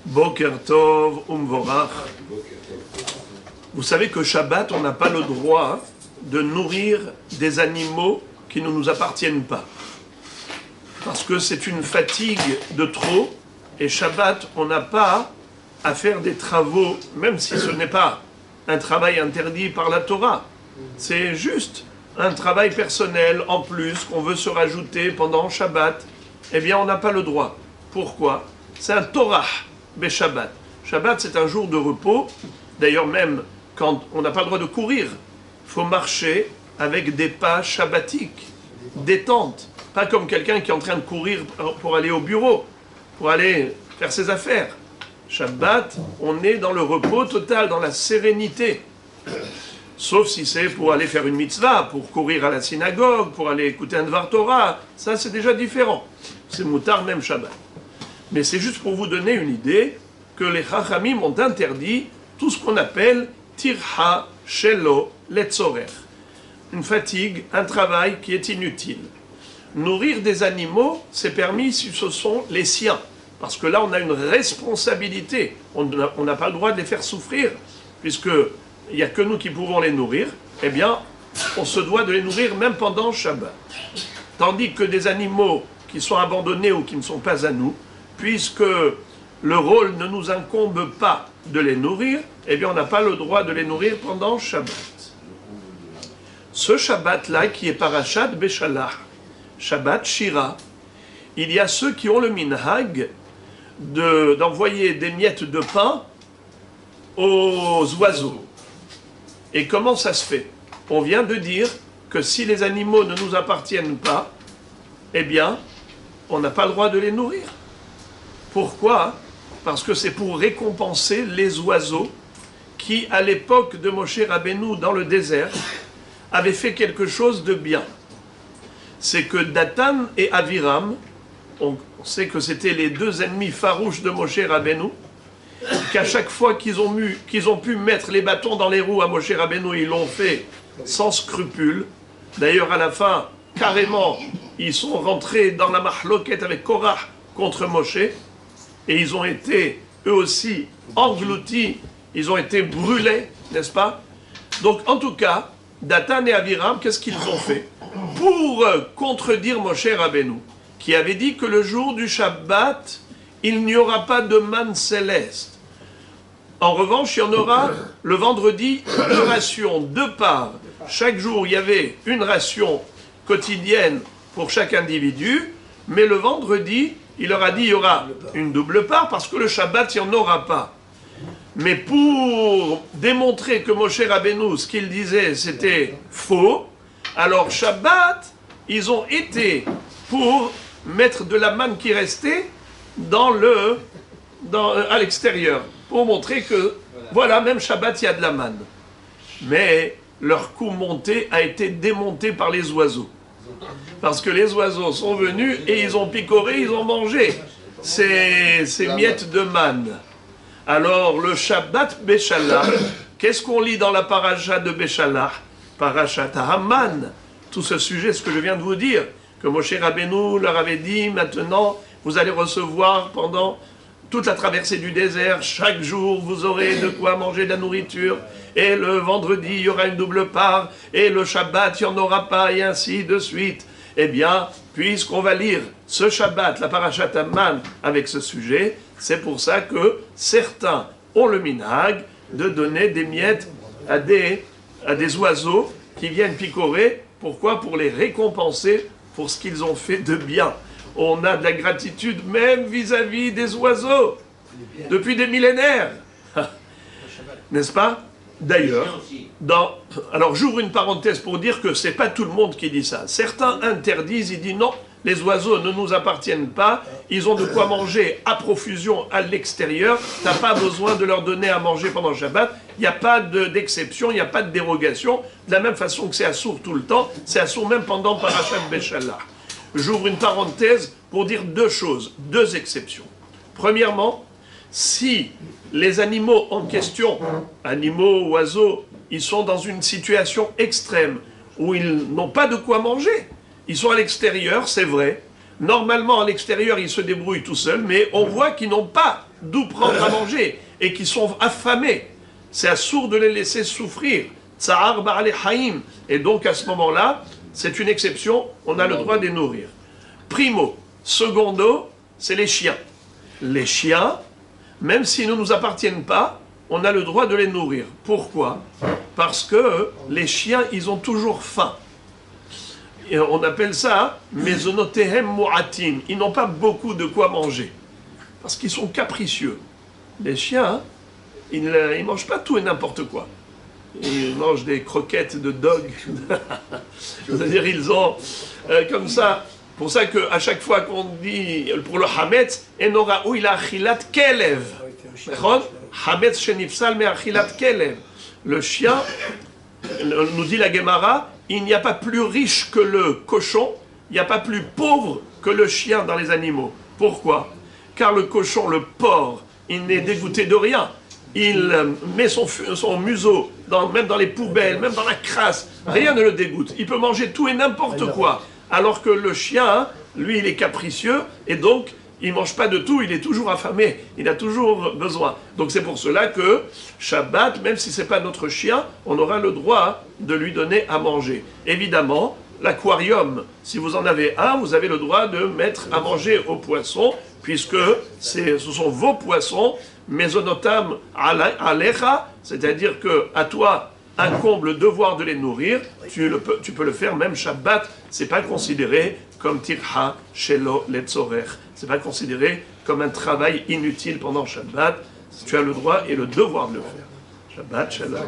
Boker Tov Umvorach. Vous savez que Shabbat, on n'a pas le droit de nourrir des animaux qui ne nous appartiennent pas. Parce que c'est une fatigue de trop. Et Shabbat, on n'a pas à faire des travaux, même si ce n'est pas un travail interdit par la Torah. C'est juste un travail personnel en plus qu'on veut se rajouter pendant Shabbat. Eh bien, on n'a pas le droit. Pourquoi? C'est un Torah, Beshabbat. Shabbat, c'est un jour de repos. D'ailleurs, même quand on n'a pas le droit de courir, il faut marcher avec des pas shabbatiques, détente. Pas comme quelqu'un qui est en train de courir pour aller au bureau, pour aller faire ses affaires. Shabbat, on est dans le repos total, dans la sérénité. Sauf si c'est pour aller faire une mitzvah, pour courir à la synagogue, pour aller écouter un Dvar Torah. Ça, c'est déjà différent. C'est moutar même Shabbat. Mais c'est juste pour vous donner une idée que les Chachamim ont interdit tout ce qu'on appelle tirha shelo letzorer. Une fatigue, un travail qui est inutile. Nourrir des animaux, c'est permis si ce sont les siens. Parce que là, on a une responsabilité. On n'a pas le droit de les faire souffrir, puisqu'il n'y a que nous qui pouvons les nourrir. Eh bien, on se doit de les nourrir même pendant Shabbat. Tandis que des animaux qui sont abandonnés ou qui ne sont pas à nous, puisque le rôle ne nous incombe pas de les nourrir, eh bien, on n'a pas le droit de les nourrir pendant Shabbat. Ce Shabbat-là, qui est Parashat Beshalach, Shabbat Shira, il y a ceux qui ont le minhag d'envoyer des miettes de pain aux oiseaux. Et comment ça se fait? On vient de dire que si les animaux ne nous appartiennent pas, eh bien, on n'a pas le droit de les nourrir. Pourquoi? Parce que c'est pour récompenser les oiseaux qui, à l'époque de Moshe Rabbeinu dans le désert, avaient fait quelque chose de bien. C'est que Datan et Aviram, on sait que c'était les deux ennemis farouches de Moshe Rabbeinu, qu'à chaque fois qu'ils ont pu mettre les bâtons dans les roues à Moshe Rabbeinu, ils l'ont fait sans scrupule. D'ailleurs, à la fin, carrément, ils sont rentrés dans la mahloket avec Korah contre Moshe, et ils ont été, eux aussi, engloutis, ils ont été brûlés, n'est-ce pas? Donc, en tout cas, Datan et Aviram, qu'est-ce qu'ils ont fait? Pour contredire Moshe Rabbeinu, qui avait dit que le jour du Shabbat, il n'y aura pas de manne céleste. En revanche, il y en aura le vendredi une ration, deux parts. Chaque jour, il y avait une ration quotidienne pour chaque individu, mais le vendredi, il leur a dit il y aura une double part parce que le Shabbat, il n'y en aura pas. Mais pour démontrer que Moshe Rabbeinu, ce qu'il disait, c'était faux, alors Shabbat, ils ont été pour mettre de la manne qui restait à l'extérieur, pour montrer que, voilà, même Shabbat, il y a de la manne. Mais leur coup monté a été démonté par les oiseaux. Parce que les oiseaux sont venus et ils ont picoré, ils ont mangé ces miettes de manne. Alors, le Shabbat Beshalach, qu'est-ce qu'on lit dans la paracha de Beshalach? Parashat Haman. Tout ce sujet, ce que je viens de vous dire, que Moshe Rabbeinu leur avait dit, maintenant, vous allez recevoir pendant toute la traversée du désert, chaque jour, vous aurez de quoi manger de la nourriture, et le vendredi, il y aura une double part, et le Shabbat, il n'y en aura pas, et ainsi de suite. Eh bien, puisqu'on va lire ce Shabbat, la Parashat Haman, avec ce sujet, c'est pour ça que certains ont le minhag de donner des miettes à des oiseaux qui viennent picorer. Pourquoi? Pour les récompenser pour ce qu'ils ont fait de bien. On a de la gratitude même vis-à-vis des oiseaux, depuis des millénaires. N'est-ce pas? D'ailleurs, alors j'ouvre une parenthèse pour dire que c'est pas tout le monde qui dit ça. Certains interdisent, ils disent non, les oiseaux ne nous appartiennent pas, ils ont de quoi manger à profusion à l'extérieur, t'as pas besoin de leur donner à manger pendant le Shabbat, il n'y a pas d'exception, il n'y a pas de dérogation, de la même façon que c'est assourd tout le temps, c'est assourd même pendant Parashat Beshalach. J'ouvre une parenthèse pour dire deux choses, deux exceptions. Premièrement, si les animaux en question, animaux, oiseaux, ils sont dans une situation extrême où ils n'ont pas de quoi manger, ils sont à l'extérieur, c'est vrai. Normalement, à l'extérieur, ils se débrouillent tout seuls, mais on voit qu'ils n'ont pas d'où prendre à manger et qui sont affamés. C'est assourd de les laisser souffrir. Tsa'ar ba'ale haïm. Et donc à ce moment-là, c'est une exception, on a le droit de les nourrir. Primo. Secondo, c'est les chiens. Les chiens, même s'ils ne nous appartiennent pas, on a le droit de les nourrir. Pourquoi? Parce que les chiens, ils ont toujours faim. Et on appelle ça mesonotehem mu'atim. Ils n'ont pas beaucoup de quoi manger. Parce qu'ils sont capricieux. Les chiens, ils ne mangent pas tout et n'importe quoi. Ils mangent des croquettes de dog. C'est-à-dire, ils ont comme ça. Pour ça qu'à chaque fois qu'on dit pour le hametz, enora ou il a achilat kelev. Hametz shenifsal me achilat kelev. Le chien, nous dit la Gemara, il n'y a pas plus riche que le cochon, il n'y a pas plus pauvre que le chien dans les animaux. Pourquoi? Car le cochon, le porc, il n'est dégoûté de rien. Il met son museau, même dans les poubelles, même dans la crasse. Rien ne le dégoûte. Il peut manger tout et n'importe quoi. Alors que le chien, lui, il est capricieux et donc il ne mange pas de tout, il est toujours affamé, il a toujours besoin. Donc c'est pour cela que Shabbat, même si ce n'est pas notre chien, on aura le droit de lui donner à manger. Évidemment, l'aquarium, si vous en avez un, vous avez le droit de mettre à manger aux poissons, puisque ce sont vos poissons, mesonotam alecha, c'est-à-dire que à toi incombe le devoir de les nourrir, tu peux le faire même Shabbat, c'est pas considéré comme tirha shelo letzorech, c'est pas considéré comme un travail inutile pendant Shabbat, tu as le droit et le devoir de le faire. Shabbat shalom.